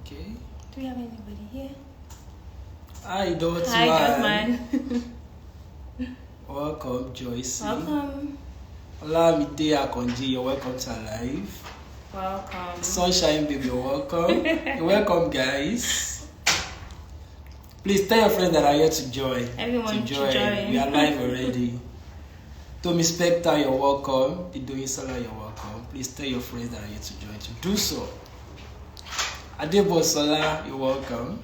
Okay. Do we have anybody here? Hi, Dot Hi, man. good man. Welcome, Joyce. Welcome. Olamide Akonji, you're welcome to Alive. Welcome. Sunshine Baby, you're welcome. You're welcome, guys. Please tell your friends that are here to join. Everyone to join. We are live already. Tomi Spector, you're welcome. Idoyin Sala, you're welcome. Please tell your friends that are here to join to do so. Adebo Sola, you're welcome.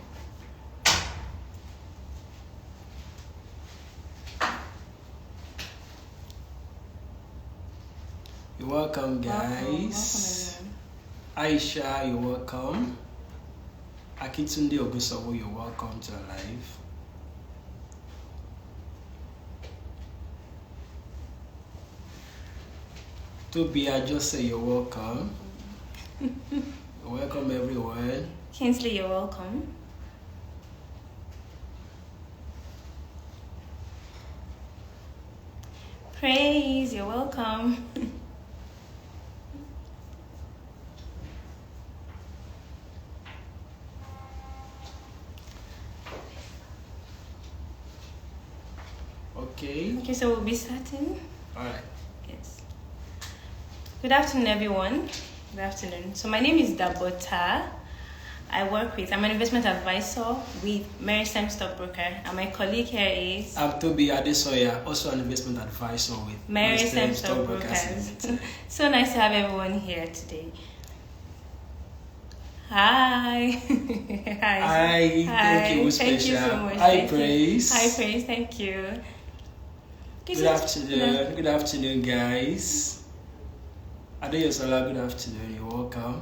You're welcome, guys. Welcome, Aisha, you're welcome. Akitunde Ogusowo, you're welcome to Alive. Tobi, I just say you're welcome. You're welcome, everyone. Kinsley, you're welcome. Praise, you're welcome. Okay, so we'll be starting. alright. Yes. Good afternoon, everyone. Good afternoon. So my name is Dabota. I'm an investment advisor with Meristem Stockbroker, and my colleague here is... I'm Tobi Adesoya, also an investment advisor with Meristem Stockbrokers. So nice to have everyone here today. Hi. Hi, thank you, Thank you so much. Hi, Praise. Hi, Praise. Thank you. Good afternoon. Good afternoon, guys. Adeyosola, good afternoon. You're welcome.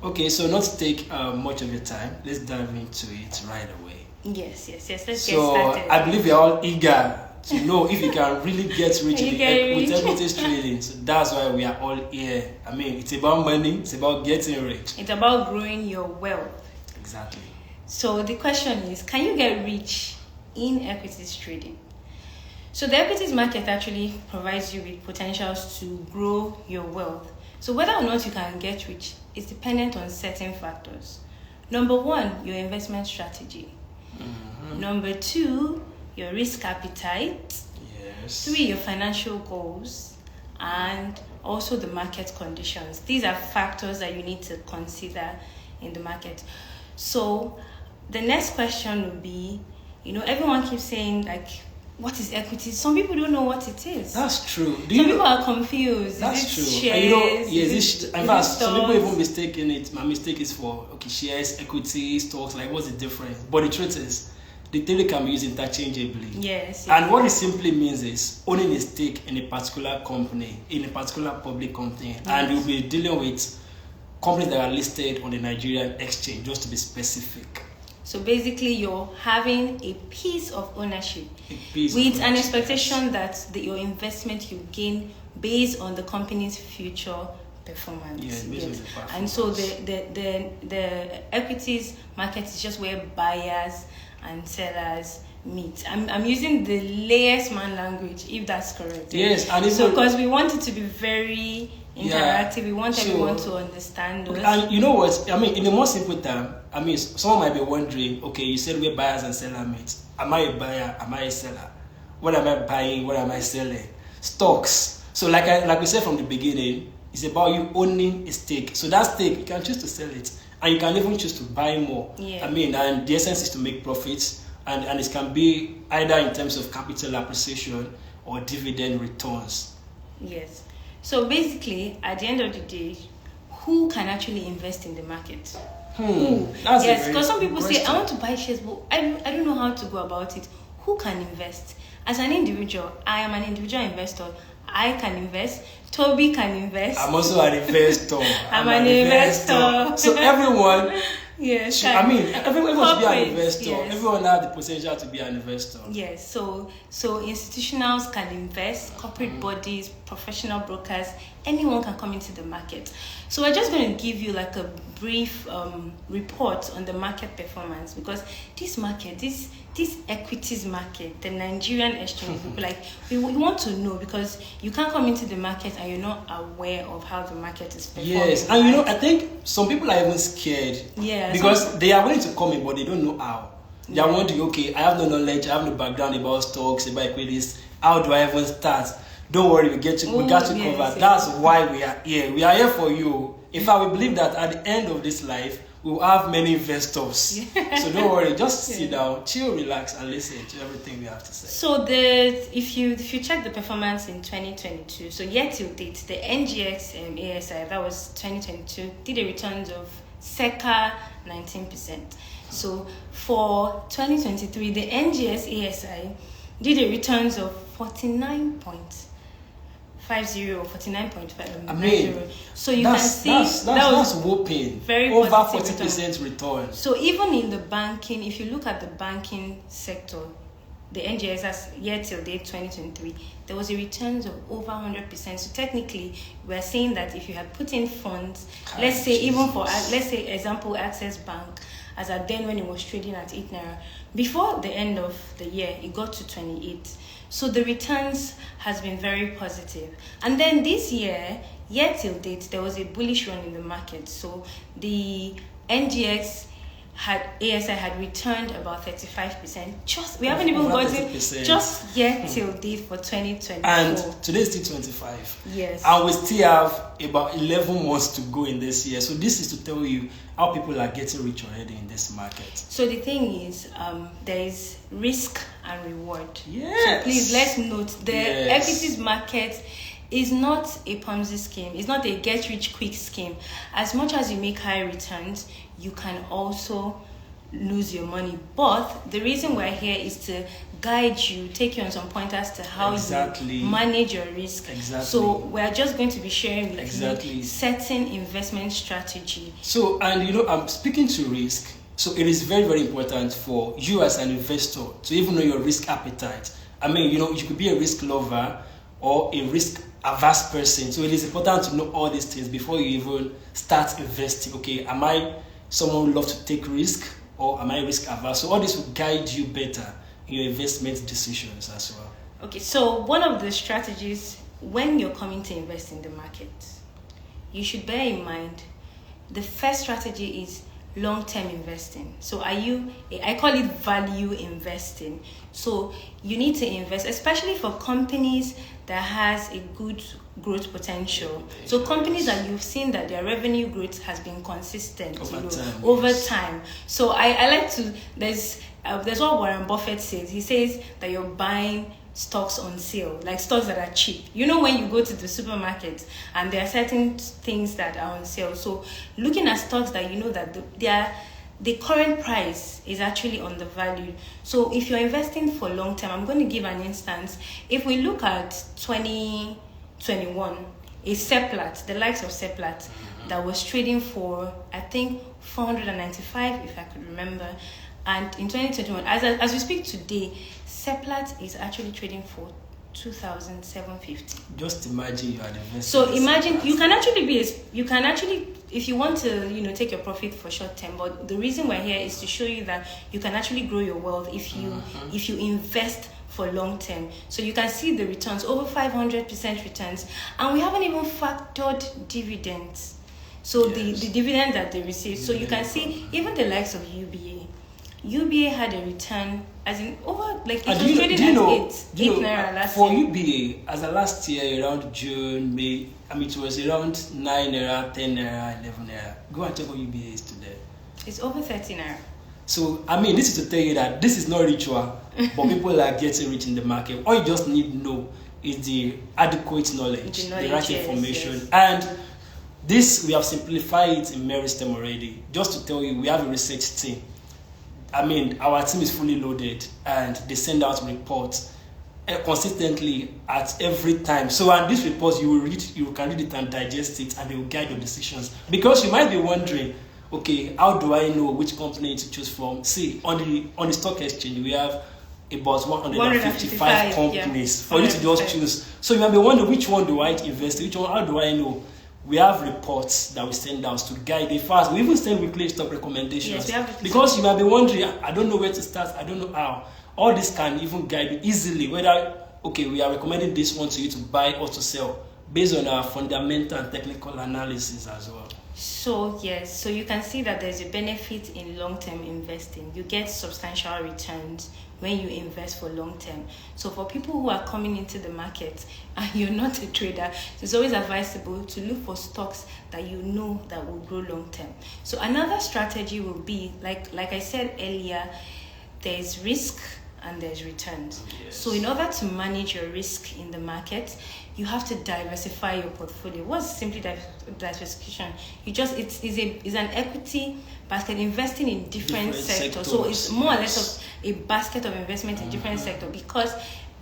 Okay, so not to take much of your time, let's dive into it right away. Yes. Let's get started. So I believe you're all eager to know if you can really get rich with equities trading. So that's why we are all here. I mean, it's about money, it's about getting rich. It's about growing your wealth. Exactly. So the question is, can you get rich in equities trading? So the equities market actually provides you with potentials to grow your wealth. So whether or not you can get rich is dependent on certain factors. Number one, your investment strategy. Mm-hmm. Number two, your risk appetite. Yes. Three, your financial goals. And also the market conditions. These are factors that you need to consider in the market. So the next question would be, everyone keeps saying, like, what is equity? Some people don't know what it is. That's true. Some people are confused. That's true. Shares, in fact, some people even mistaken it. My mistake is for shares, equity, stocks. Like, what's the difference? But the truth is, the theory can be used interchangeably. Yes. And what it simply means is owning a stake in a particular company, in a particular public company, yes. And you'll be dealing with companies that are listed on the Nigerian exchange, just to be specific. So basically, you're having a piece of ownership with an expectation that your investment you gain based on the company's future performance. Yes. On the performance. And so the equities market is just where buyers and sellers meet. I'm using the layers man language, if that's correct. Yes, and so because we want it to be very interactive, we want everyone to understand those. And you know what? I mean, in a more simple term, someone might be wondering, okay, you said where buyers and sellers meet. Am I a buyer? Am I a seller? What am I buying? What am I selling? Stocks. So like we said from the beginning, it's about you owning a stake. So that stake, you can choose to sell it. And you can even choose to buy more. Yeah. And the essence is to make profits. And it can be either in terms of capital appreciation or dividend returns. Yes. So basically, at the end of the day, who can actually invest in the market? Who? Yes, because some people say, I want to buy shares, but I don't know how to go about it. Who can invest? As an individual, I am an individual investor. I can invest. Tobi can invest. I'm also an investor. I'm an investor. So everyone... Yes. Everyone wants to be an investor. Yes. Everyone has the potential to be an investor. Yes. So institutionals can invest, corporate bodies, professional brokers, anyone can come into the market. So we're just going to give you like a brief report on the market performance, because this market, this equities market, the Nigerian exchange, like we want to know, because you can't come into the market and you're not aware of how the market is performing. Yes, and you know, I think some people are even scared. Yeah, because they are willing to come in, but they don't know how. They are wondering, okay, I have no knowledge, I have no background about stocks, about equities. How do I even start? Don't worry, we got to cover. Yes. That's why we are here. We are here for you. In fact, we believe that at the end of this life, we will have many investors. Yeah. So don't worry, just sit down, chill, relax, and listen to everything we have to say. So if you check the performance in 2022, so year till date, the NGX ASI, that was 2022, did a returns of circa 19%. So for 2023, the NGS ASI did a returns of 49.50 or 49.5. I mean, so you can see that's whopping. Very over 40% return. So even in the banking, if you look at the banking sector, the NGS year till date 2023, there was a returns of over 100%. So technically, we're saying that if you had put in funds, let's say even for example Access Bank, as at then when it was trading at 8 naira, before the end of the year it got to 28. So the returns has been very positive. And then this year till date, there was a bullish run in the market. So the NGX ASI had returned about 35%. We haven't even gotten just yet till date for 2024. And today is still 25. Yes. And we still have about 11 months to go in this year. So this is to tell you how people are getting rich already in this market. So the thing is, there is risk and reward. Yes. So please let's note the equities market is not a Ponzi scheme. It's not a get rich quick scheme. As much as you make high returns, you can also lose your money. But the reason we're here is to guide you, take you on some pointers to how you manage your risk. Exactly. So we're just going to be sharing with you certain investment strategy. So, and you know, I'm speaking to risk. So it is very, very important for you as an investor to even know your risk appetite. I mean, you know, you could be a risk lover or a risk averse person. So it is important to know all these things before you even start investing. Okay, am I someone who loves to take risk, or am I risk averse? So all this will guide you better in your investment decisions as well. Okay, so one of the strategies when you're coming to invest in the market, you should bear in mind the first strategy is long-term investing. So I call it value investing. So you need to invest, especially for companies that has a good growth potential. So companies that you've seen that their revenue growth has been consistent over time. So I like to, there's what Warren Buffett says. He says that you're buying stocks on sale, like stocks that are cheap. You know, when you go to the supermarket and there are certain things that are on sale. So looking at stocks that you know that the current price is actually undervalued. So if you're investing for long term, I'm going to give an instance. If we look at 2021, a Seplat, the likes of Seplat, that was trading for, I think, 495, if I could remember. And in 2021, as we speak today, Seplat is actually trading for 2,750. Just imagine you are investing. So imagine you can actually if you want to take your profit for short term, but the reason we're here is to show you that you can actually grow your wealth if you invest for long term. So you can see the returns, over 500% returns, and we haven't even factored dividends. So the dividend that they receive. So you can see even the likes of UBA. UBA had a return as in over it was trading at 8 naira last year. For UBA, as of last year around June, May, it was around 9 naira, 10 naira, 11 naira. Go and check what UBA is today. It's over 30 naira. So this is to tell you that this is not ritual, but people are getting rich in the market. All you just need to know is the adequate knowledge, the right information. Yes. And this, we have simplified it in Meristem already. Just to tell you, we have a research team. Our team is fully loaded and they send out reports consistently at every time. So, and these reports you can read it and digest it, and they will guide your decisions. Because you might be wondering, okay, how do I know which company to choose from? See, on the stock exchange, we have about 155 companies for you to just choose. So you might be wondering, which one do I invest in? Which one? How do I know? We have reports that we send out to guide you fast. We even send weekly stock recommendations. Yes, we have because you might be wondering, I don't know where to start, I don't know how. All this can even guide you easily, whether, okay, we are recommending this one to you to buy or to sell, based on our fundamental and technical analysis as well. So yes, so you can see that there's a benefit in long-term investing. You get substantial returns when you invest for long-term. So for people who are coming into the market and you're not a trader, it's always advisable to look for stocks that you know that will grow long-term. So another strategy will be, like I said earlier, there's risk and there's returns. Yes. So in order to manage your risk in the market, you have to diversify your portfolio. What's simply diversification? It's an equity basket, investing in different sectors. So it's more or less of a basket of investment in different sectors. Because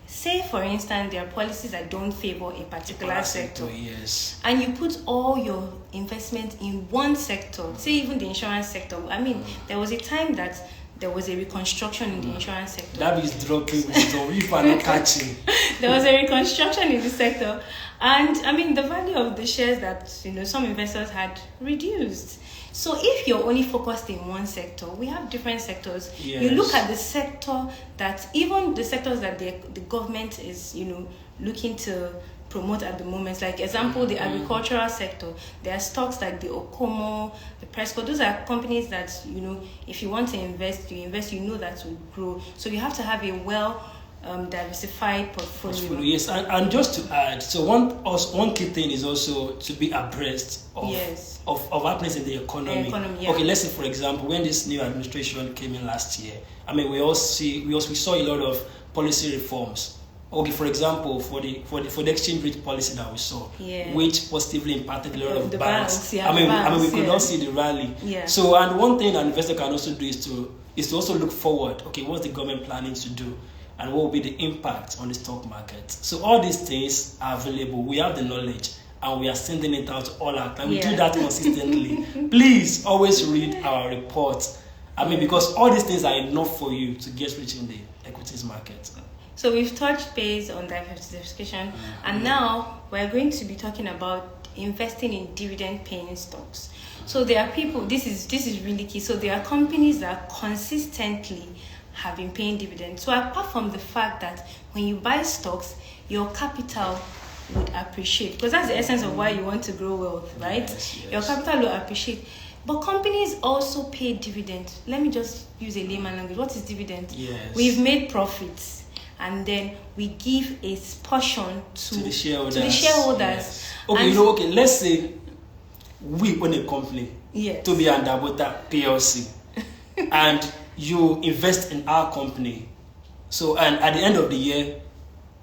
say for instance there are policies that don't favor a particular sector, yes, and you put all your investment in one sector, say even the insurance sector. I mean, there was a time that there was a reconstruction in the insurance sector. That is dropping wisdom. If I'm not catching. There was a reconstruction in the sector, and I mean the value of the shares that some investors had reduced. So if you're only focused in one sector, we have different sectors. Yes. You look at the sector that, even the sectors that the government is looking to promote at the moment, like example the agricultural sector. There are stocks like the Okomo, the Presco. Those are companies that if you want to invest, that will grow. So you have to have a diversified portfolio. Yes, and just to add, so one key thing is also to be abreast of happenings in the economy. Okay, let's say for example, when this new administration came in last year, I mean we saw a lot of policy reforms. Okay, for example, for the exchange rate policy that we saw, which positively impacted a lot of banks. I mean, we could not see the rally. Yeah. So, and one thing an investor can also do is to also look forward. Okay, what's the government planning to do, and what will be the impact on the stock market? So, all these things are available. We have the knowledge, and we are sending it out to all our time. We do that consistently. Please always read our reports. I mean, because all these things are enough for you to get rich in the equities market. So we've touched base on diversification, and now we're going to be talking about investing in dividend-paying stocks. So there are people. This is really key. So there are companies that consistently have been paying dividends. So apart from the fact that when you buy stocks, your capital would appreciate, because that's the essence of why you want to grow wealth, right? Yes. Your capital will appreciate. But companies also pay dividends. Let me just use a layman language. What is dividend? Yes. We've made profits, and then we give a portion to the shareholders. Yes. Okay, let's say we own a company, Tobi and Dabota PLC, and you invest in our company. So, and at the end of the year,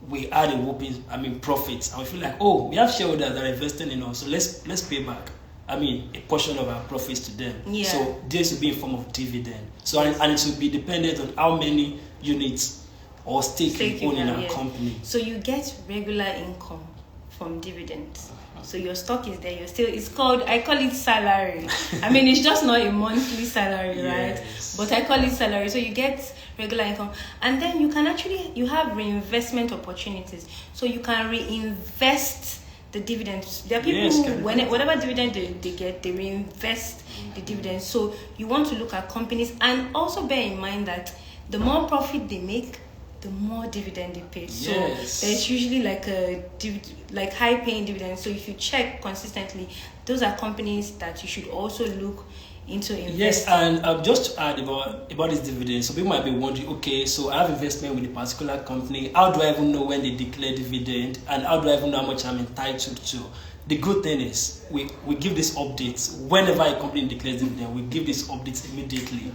we add a whopping, profits, and we feel like, oh, we have shareholders that are investing in us, so let's pay back, a portion of our profits to them. Yeah. So this will be in form of dividend. So, and it will be dependent on how many units or stake you own in our company. So you get regular income from dividends. So your stock is there. I call it salary. I mean, it's just not a monthly salary, right? But I call it salary. So you get regular income, and then you have reinvestment opportunities. So you can reinvest the dividends. There are people who, whatever dividend they get, they reinvest the dividends. So you want to look at companies, and also bear in mind that the more profit they make, the more dividend they pay. So there's usually like high paying dividends. So if you check consistently, those are companies that you should also look into investing. Yes, and just to add about this dividend, so people might be wondering, okay, so I have investment with a particular company. How do I even know when they declare dividend, and how do I even know how much I'm entitled to? The good thing is we give these updates whenever a company declares dividend. We give these updates immediately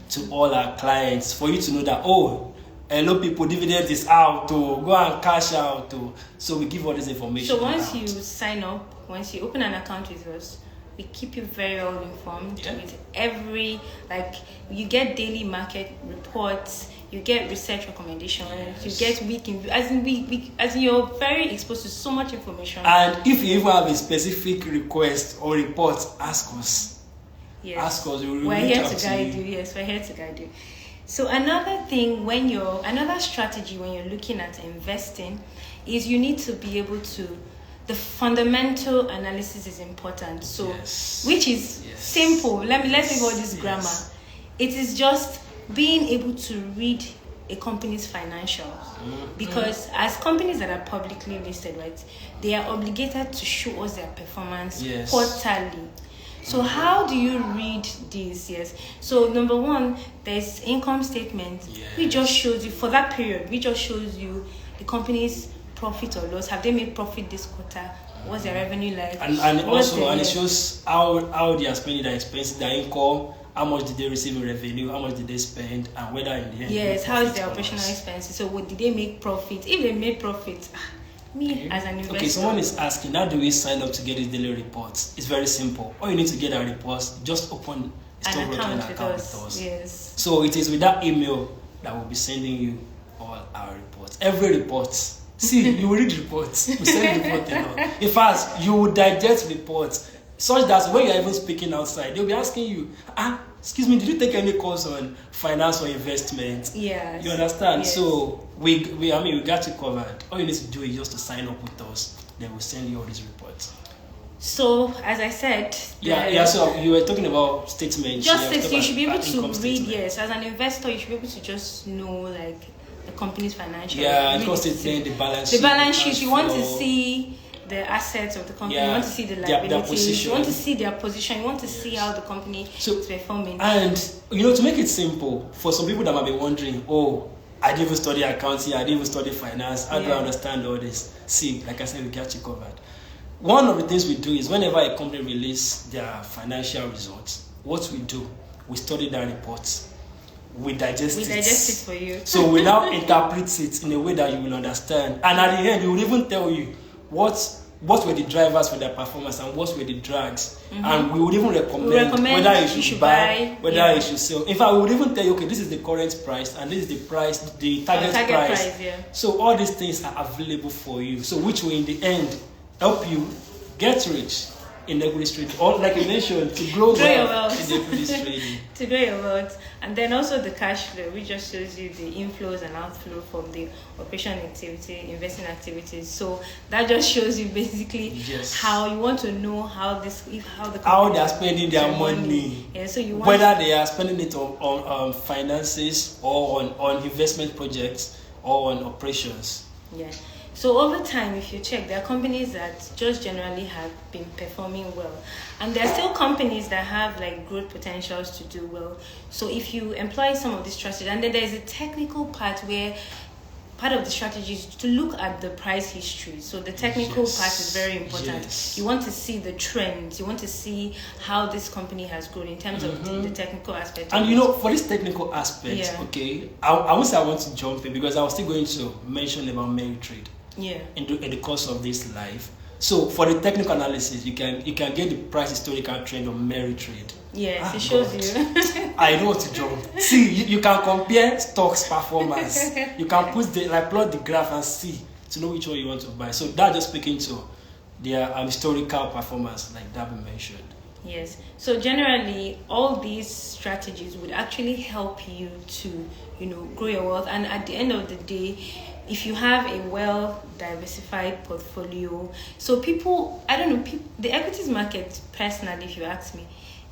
to all our clients for you to know that, oh, hello people, dividend is out, to go and cash out. So we give all this information. So once you sign up, once you open an account with us, we keep you very well informed with you get daily market reports, you get research recommendations, you get as in you're very exposed to so much information. And if you even have a specific request or report, ask us. Yes. Ask us. We're here to guide you. Yes, we're here to guide you. So another strategy when you're looking at investing is you need to be able to, the fundamental analysis is important. So, which is simple. Let's leave all this grammar. It is just being able to read a company's financials, because as companies that are publicly listed, right, they are obligated to show us their performance quarterly. So how do you read this? So number one, there's income statement, which just shows you for that period, which just shows you the company's profit or loss. Have they made profit this quarter? What's their revenue like? And also it shows how they are spending their expenses, their income. How much did they receive in revenue? How much did they spend? And whether in the end, how is their operational expenses? So, did they make profit? If they made profit, as an investor. Okay, someone is asking, how do we sign up to get these daily reports? It's very simple. All you need to get our reports, just open a stockbroking account with us. Yes. So it is with that email that we'll be sending you all our reports. Every report. See, you will read reports. We send reports a lot. In fact, you will digest reports such that when you're even speaking outside, they'll be asking you, excuse me, did you take any course on finance or investment? Yes. You understand? Yes. So we got you covered. All you need to do is just to sign up with us. Then we'll send you all these reports. So as I said, so you were talking about statements. You should be able to read. Yes, as an investor, you should be able to just know like the company's financial. Income statement, the balance sheet. The balance sheet. You want to see the assets of the company, you want to see the liabilities, you want to see their position, you want to see how the company is performing. And to make it simple, for some people that might be wondering, I didn't even study accounting, I didn't even study finance, how do I understand all this? See, like I said, we got you covered. One of the things we do is whenever a company releases their financial results, what we do, we study their reports. We digest it for you. So we now interpret it in a way that you will understand. And at the end, we will even tell you what were the drivers for their performance and what were the drags. And we would even recommend whether you should buy, whether you should sell. In fact, we would even tell you, okay, this is the current price and this is the price, the target price. So all these things are available for you. So which will in the end help you get rich in equities trading, or like you mentioned, to grow your wealth in equities trading. To grow your wealth. And then also the cash flow, which just shows you the inflows and outflow from the operation activity, investing activities. So that just shows you basically how you want to know how they are spending their money. So you want whether they are spending it on finances or on investment projects or on operations. Yeah. So over time, if you check, there are companies that just generally have been performing well. And there are still companies that have like growth potentials to do well. So if you employ some of these strategies, and then there's a technical part where part of the strategy is to look at the price history. So the technical part is very important. You want to see the trends. You want to see how this company has grown in terms of the technical aspect. And for this technical aspect, I would say I want to jump in because I was still going to mention about Meritrade. In the course of this live. So for the technical analysis, you can get the price historical trend on Meritrade. Yes, it shows you. I know what to jump. See, you can compare stocks performance. You can plot the graph and see to know which one you want to buy. So that's just speaking to their historical performance, like Dabi mentioned. Yes. So generally, all these strategies would actually help you to, grow your wealth. And at the end of the day, if you have a well-diversified portfolio, so the equities market, personally, if you ask me,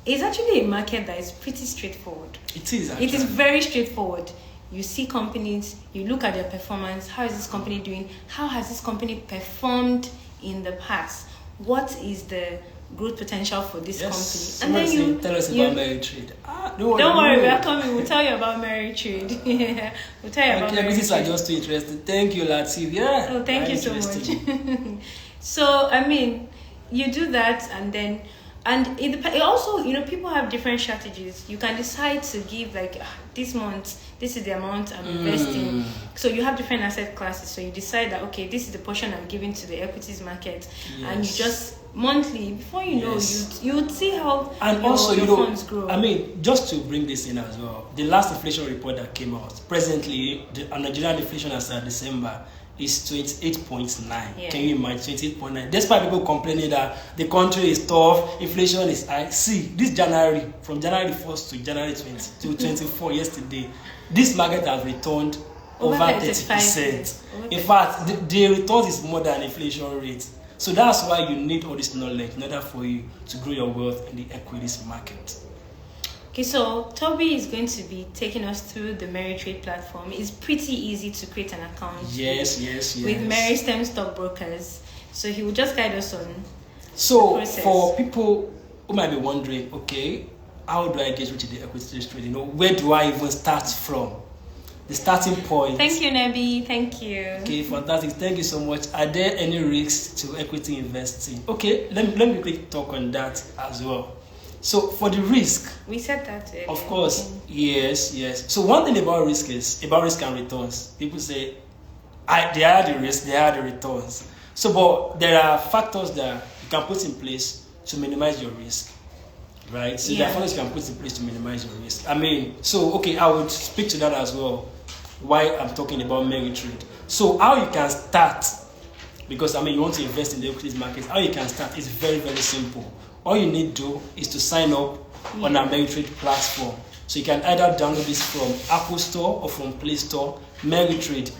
is actually a market that is pretty straightforward. It is actually. It is very straightforward. You see companies, you look at their performance, how is this company doing? How has this company performed in the past? What is the growth potential for this company? And then you tell us about Meritrade. Don't worry, we are coming. We'll tell you about Meritrade. We'll tell you about Meritrade. These are just too interesting. Thank you, Latif. Oh, thank you so much. So, you do that, and it also, people have different strategies. You can decide to give this month, this is the amount I'm investing. So you have different asset classes. So you decide that, okay, this is the portion I'm giving to the equities market. And you just monthly, before you know, you would see how your funds grow. Just to bring this in as well, the last inflation report that came out, presently, the Nigerian inflation as of December is 28.9. Can you imagine 28.9? Despite people complaining that the country is tough, inflation is high. See, this January, from January 1st to January 20 to 24, yesterday, this market has returned over 30%. In fact, the return is more than inflation rate. So that's why you need all this knowledge in order for you to grow your wealth in the equities market. Okay, so Tobi is going to be taking us through the Meritrade platform. It's pretty easy to create an account. Yes. With Meristem stockbrokers. So he will just guide us on. So for people who might be wondering, okay, how do I get into the equities trading? Where do I even start from? The starting point. Thank you, Nebi. Thank you. Okay, fantastic. Thank you so much. Are there any risks to equity investing? Okay, let me quickly talk on that as well. So for the risk, we said that earlier. Of course, yes. So one thing about risk and returns. People say, they are the risk, they are the returns. So, but there are factors that you can put in place to minimize your risk, right? So there are factors you can put in place to minimize your risk. I would speak to that as well. Why I'm talking about Meritrade. So how you can start, because you want to invest in the equities market. How you can start is very, very simple. All you need to do is to sign up on our Meritrade platform. So you can either download this from Apple Store or from Play Store. Meritrade,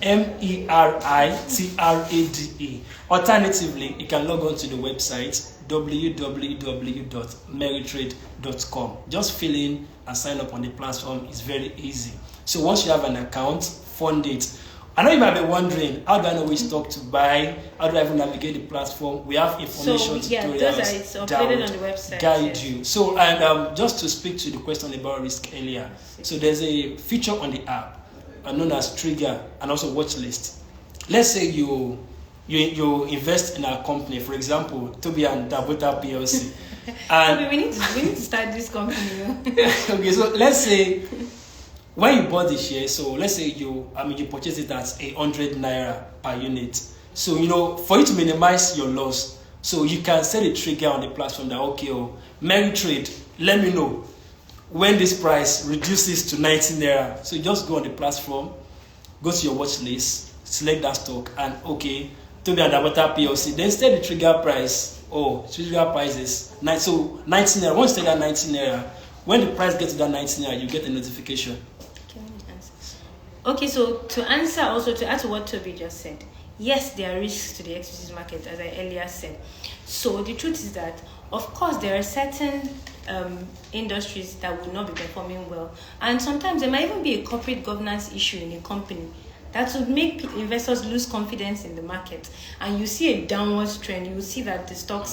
Meritrade. Alternatively, you can log on to the website www.meritrade.com. Just fill in and sign up on the platform. It's very easy. So once you have an account, fund it. I know you might be wondering, how do I know which stock to buy? How do I even navigate the platform? We have information tutorials it's uploaded on the website. Guide you. So, and just to speak to the question about risk earlier, so there's a feature on the app known as trigger and also watch list. Let's say you invest in our company, for example, Tobi and Dabota PLC. And we need to start this company. Okay, so let's say when you bought the share, so let's say you purchase it at 100 naira per unit. So for you to minimize your loss, so you can set a trigger on the platform that Meritrade, let me know when this price reduces to 19 naira. So you just go on the platform, go to your watch list, select that stock, and Tobi and Dabota PLC, then set the trigger price. Trigger price is 19 naira. Once you set that 19 naira, when the price gets to that 19 naira, you get a notification. Okay, so to add to what Tobi just said, yes, there are risks to the equities market, as I earlier said. So the truth is that, of course, there are certain industries that will not be performing well, and sometimes there might even be a corporate governance issue in a company that would make investors lose confidence in the market, and you see a downward trend. You will see that the stock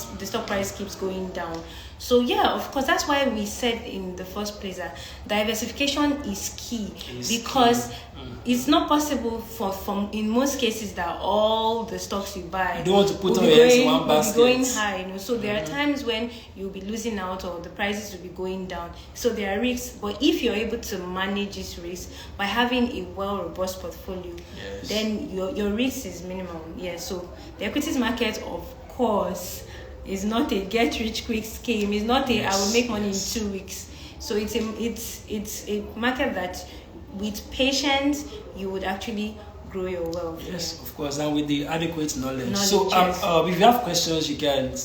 price keeps going down. So of course, that's why we said in the first place that diversification is key, because it's not possible in most cases that all the stocks you buy you don't want to put all your eggs in one basket. Will be going high. So there are times when you'll be losing out or the prices will be going down. So there are risks, but if you're able to manage this risk by having a robust portfolio, then your risk is minimum. So the equities market, of course, is not a get-rich-quick scheme. It's not I will make money in 2 weeks. So it's a market that, with patience, you would actually grow your wealth. Yes, of course, and with the adequate knowledge. So if you have questions, you can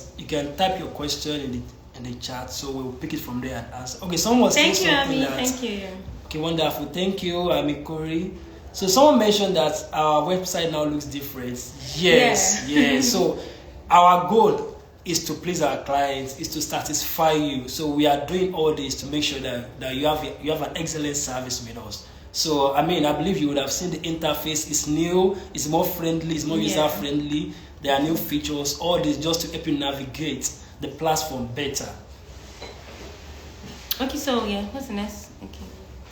type your question in the chat. So we'll pick it from there and answer. Okay, someone was saying something. Thank you. Okay, wonderful. Thank you, Ami Corey. So someone mentioned that our website now looks different. Yes. So our goal is to please our clients, is to satisfy you. So we are doing all this to make sure that you have an excellent service with us. So I believe you would have seen the interface. It's new, it's more friendly, it's more user friendly. There are new features, all this just to help you navigate the platform better. Okay, so what's the next?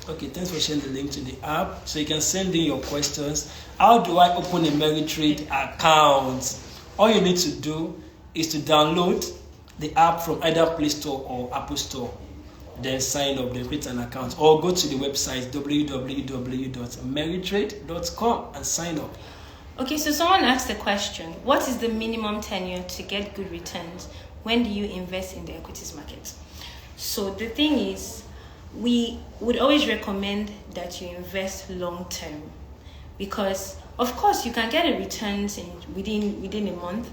Okay, thanks for sharing the link to the app. So you can send in your questions. How do I open a Meritrade account? All you need to do is to download the app from either Play Store or Apple Store. Then sign up, then create an account, or go to the website www.meritrade.com and sign up. Okay, so someone asked the question, what is the minimum tenure to get good returns? When do you invest in the equities market? So the thing is, we would always recommend that you invest long term, because of course you can get a returns within a month,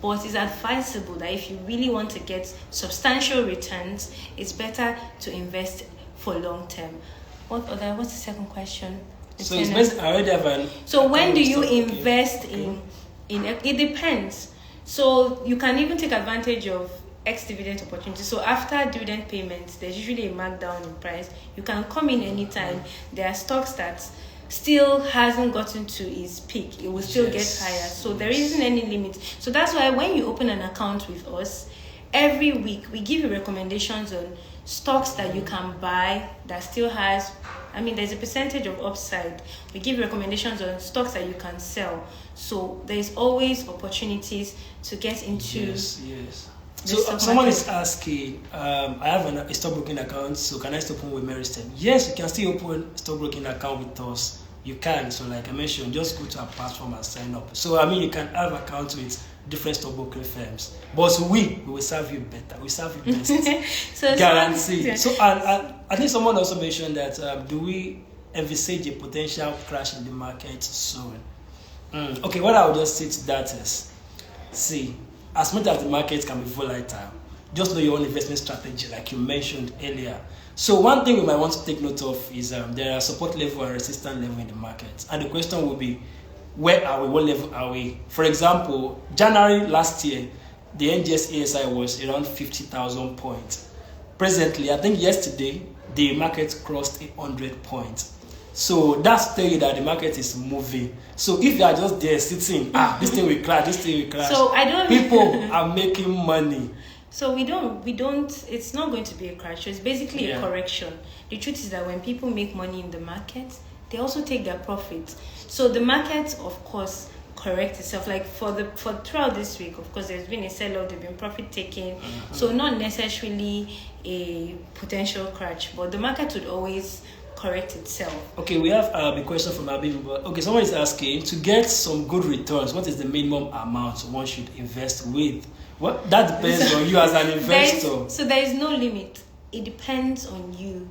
but it's advisable that if you really want to get substantial returns, it's better to invest for long term. What's the second question? So it's basically, I already have an. So when do you invest in? It depends. So you can even take advantage of ex-dividend opportunity. So after dividend payments, there's usually a markdown in price. You can come in anytime. There are stocks that still hasn't gotten to its peak. It will still get higher. So there isn't any limit. So that's why when you open an account with us, every week we give you recommendations on stocks that you can buy that still has, there's a percentage of upside. We give recommendations on stocks that you can sell. So there's always opportunities to get into. Yes. So someone is asking, I have a stockbroking account, so can I still open with Meristem? Yes, you can still open a stockbroking account with us. You can. So like I mentioned, just go to our platform and sign up. So you can have accounts with different stockbroking firms, but we will serve you better. We serve you best. So guarantee. So I think someone also mentioned that do we envisage a potential crash in the market soon? Okay, what I would just say to that is, see, as much as the market can be volatile, just know your own investment strategy, like you mentioned earlier. So one thing we might want to take note of is there are support level and resistance level in the market, and the question will be, where are we? What level are we? For example, January last year, the NGX ASI was around 50,000 points. Presently, I think yesterday, the market crossed 100 points. So that's tell you that the market is moving. So if you are just there sitting, this thing will crash, this thing will crash. So people are making money. So we don't, it's not going to be a crash. It's basically a correction. The truth is that when people make money in the market, they also take their profits. So the market, of course, corrects itself. Like for throughout this week, of course, there's been a sell-off, there's been profit taking. So not necessarily a potential crash, but the market would always correct itself. Okay, we have a question from Abib. Okay, someone is asking, to get some good returns, what is the minimum amount one should invest with? What that depends on you as an investor. So there is no limit. It depends on you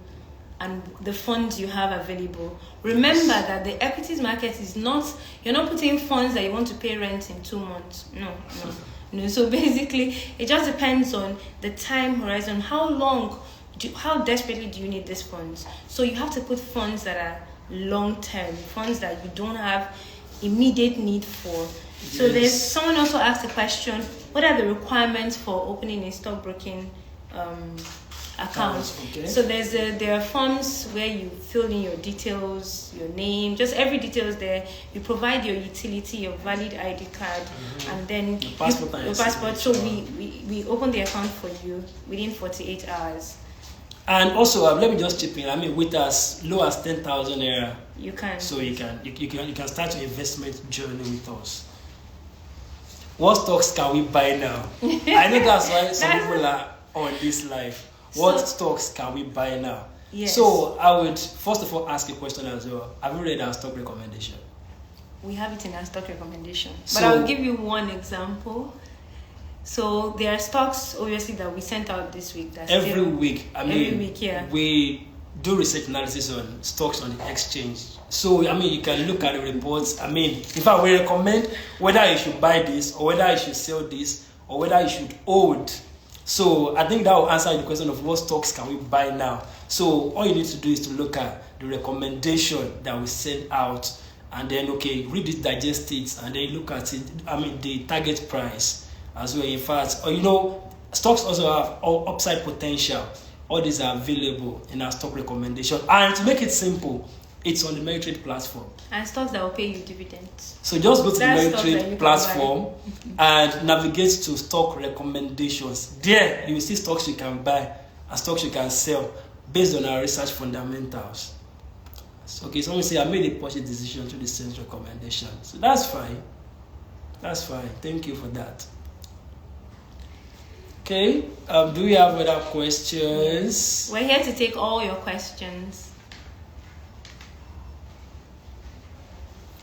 and the funds you have available. Remember that the equities market is not, you're not putting funds that you want to pay rent in 2 months. No. So basically, it just depends on the time horizon. How desperately do you need these funds? So you have to put funds that are long-term, funds that you don't have immediate need for. So there's someone also asked the question, what are the requirements for opening a stockbroking account? Okay. So there are forms where you fill in your details, your name, just every detail is there. You provide your utility, your valid ID card, and then your passport. So we open the account for you within 48 hours. And also, let me just chip in. With as low as 10,000 naira, you can. So you can start your investment journey with us. What stocks can we buy now? I know that's why some people are on this live. What stocks can we buy now? Yes. So I would first of all ask a question as well. Have you read our stock recommendation? We have it in our stock recommendation. But I'll give you one example. So there are stocks, obviously, that we sent out this week. Every week, yeah. We do research analysis on stocks on the exchange. So, you can look at the reports. In fact, we recommend whether you should buy this or whether you should sell this or whether you should hold. So, I think that will answer the question of what stocks can we buy now. So, all you need to do is to look at the recommendation that we send out and then, read it, digest it, and then look at it, the target price as well. In fact, stocks also have upside potential. All these are available in our stock recommendation. And to make it simple, it's on the Meritrade platform. And stocks that will pay you dividends. So just go to the Meritrade platform and navigate to stock recommendations. There, you will see stocks you can buy and stocks you can sell based on our research fundamentals. So, someone say, I made a purchase decision through the sales recommendation. So that's fine. That's fine. Thank you for that. Okay, do we have other questions? We're here to take all your questions.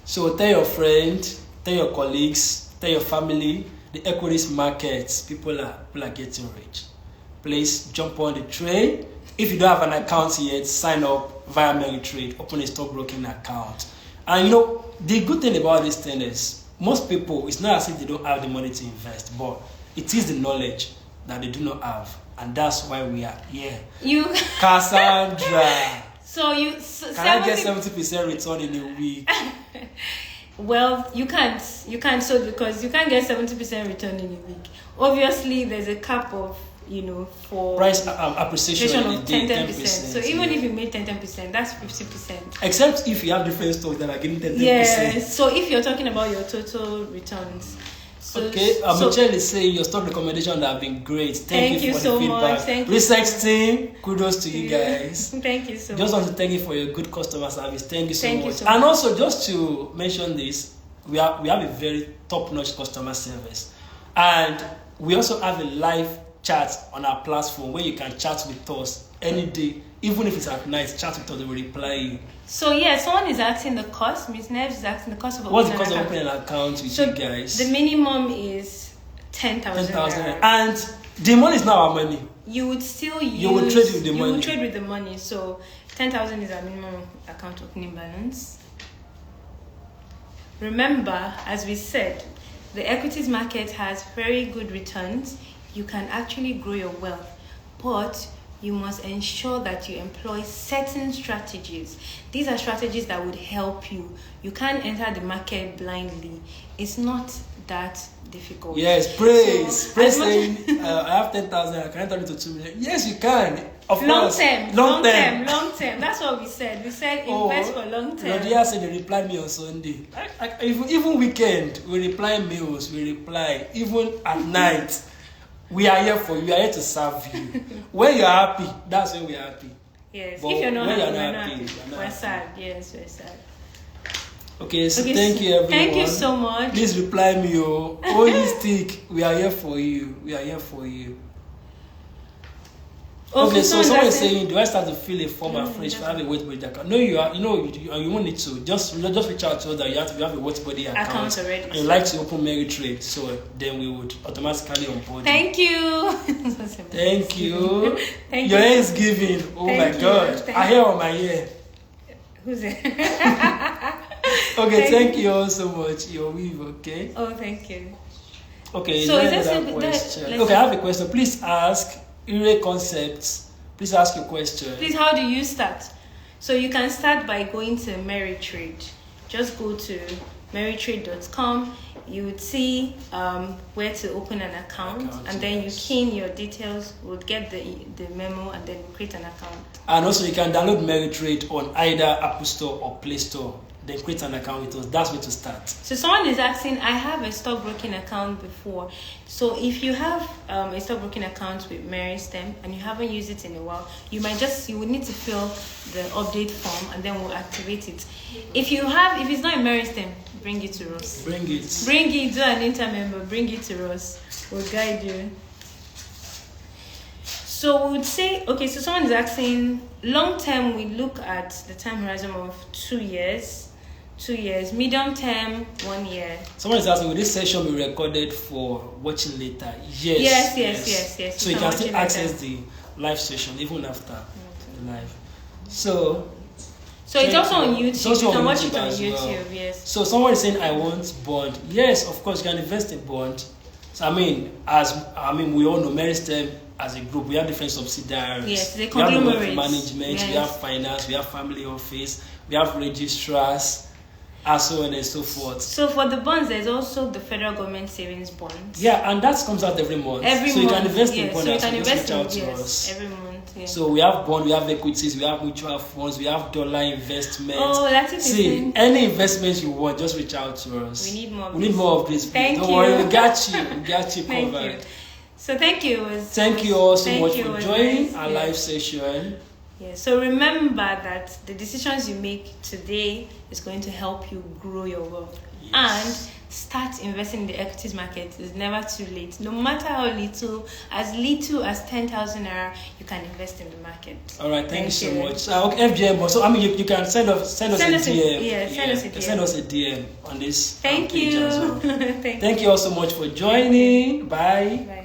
So tell your friend, tell your colleagues, tell your family, the equities markets, people are getting rich. Please jump on the train. If you don't have an account yet, sign up via Meritrade, open a stockbroking account. And the good thing about this thing is, most people, it's not as if they don't have the money to invest, but it is the knowledge that they do not have, and that's why we are here. You Cassandra. Can I get 70% return in a week? Well, you can't. So because you can't get 70% return in a week. Obviously, there's a cap of, for price appreciation of 10%. So even if you made 10%, that's 50%. Except if you have different stocks that are getting 10%. Yeah. So if you're talking about your total returns. Okay, Michelle is saying your stock recommendations have been great. Thank you for so the feedback. Much. Thank you. Research team, kudos to you guys. Thank you so much. Just want to thank you for your good customer service. Thank you so much. So and much. Also, just to mention this, we have a very top-notch customer service, and we also have a live chat on our platform where you can chat with us any day, even if it's at night. Chat with us, we will reply you. So someone is asking the cost. Miss Neves is asking the cost of what's the cost of opening an account with you guys? The minimum is 10,000. 10,000, and the money is not our money. You would still use. You will trade with the money. You will trade with the money. So 10,000 is our minimum account opening balance. Remember, as we said, the equities market has very good returns. You can actually grow your wealth, but you must ensure that you employ certain strategies. These are strategies that would help you. You can't enter the market blindly. It's not that difficult. Yes, praise saying, I have 10,000, I can enter into 2 million. Yes, you can. Of course. Long term. That's what we said. We said invest for long term. Nadia said they replied me on Sunday. Even weekend, we reply mails, we reply. Even at night, we are here for you. We are here to serve you. When you're happy, that's when we're happy. Yes. But if you're not happy, we're not happy. We're sad. Yes, we're sad. Okay, so thank you everyone. Thank you so much. Please reply me, Holy stick. We are here for you. We are here for you. Okay, so someone is saying, do I start to feel a form afresh if I have a wet body account? No, you won't need to. Just reach out to us that you have a wet body account already. And you like to open Meritrade, so then we would automatically onboard. Thank you. Thank you. Thank Your you. hair is giving. Oh my God. I hear on my ear. Who's it? Okay, thank you all so much. Your weave, okay? Oh, thank you. Okay, so is there another question? Okay, I have a question. Please ask. Concepts. Please ask your question. Please, how do you start? So you can start by going to Meritrade. Just go to meritrade.com. You would see where to open an account, and then you key in your details. We'll get the memo, and then create an account. And also, you can download Meritrade on either Apple Store or Play Store. Then create an account with us. That's where to start. So someone is asking, I have a stockbroking account before. So if you have a stockbroking account with Meristem and you haven't used it in a while, you would need to fill the update form, and then we'll activate it. If it's not in Meristem, bring it to us. Bring it. Do an inter-member. Bring it to us. We'll guide you. So we would say, okay, so someone is asking, long term, we look at the time horizon of 2 years. 2 years, medium term, 1 year. Someone is asking, will this session be recorded for watching later? Yes. So you can still access the live session even after the live. So it's also on YouTube. You can watch it on YouTube. Yes. So someone is saying, I want bond. Yes, of course, you can invest in bond. So we all know Meristem as a group. We have different subsidiaries. Yes, they conglomerate. We have management. Yes. We have finance. We have family office. We have registrars. And so on and so forth. So for the bonds, there's also the federal government savings bonds. Yeah, and that comes out every month. So you can invest in bonds. So you can invest in bonds every month. Yeah. So we have bond, we have equities, we have mutual funds, we have dollar investments. Oh, that's interesting. See, any investments you want, just reach out to us. We need more of this. Don't worry, we got you. We got you covered. Thank you. So thank you. Thank you all so much for joining our live session. Yeah, so remember that the decisions you make today is going to help you grow your wealth. Yes. And start investing in the equities market. It's never too late. No matter how little as 10,000 naira, you can invest in the market. All right, thank you so much. FGM, so you can send us a DM. Send us a DM on this. Thank you. As well. Thank you all so much for joining. Bye.